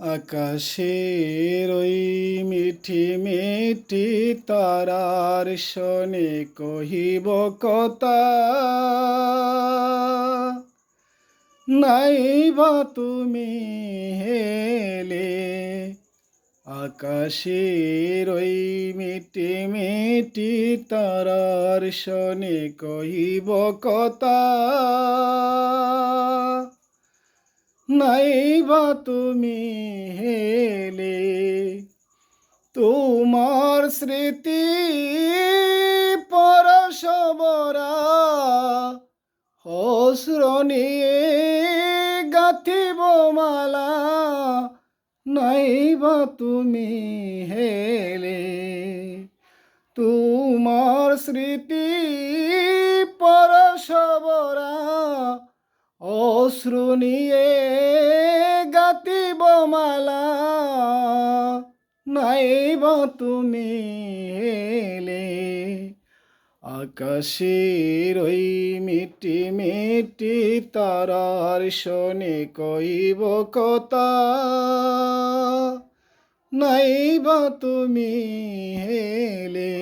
আকাশের ওই মিঠি মিঠি তারার শনে কহিব কথা, নাই বা তুমি হেলে। আকাশের ওই মিটি মিটি তারার শনে কহিব কথা, নাই বা তুমি হেলে। তোমার স্মৃতি পরশবরা অশ্র নিয়ে গাঁথিব মালা, নাই বা তুমি হেলে। তোমার স্মৃতি পরশবরা অশ্রু নিয়ে গাঁথিব মালা, নাই বা তুমি এলে। আকাশের ওই মিটি মিটি তারার শনে কইব কথা, নাই বা তুমি এলে।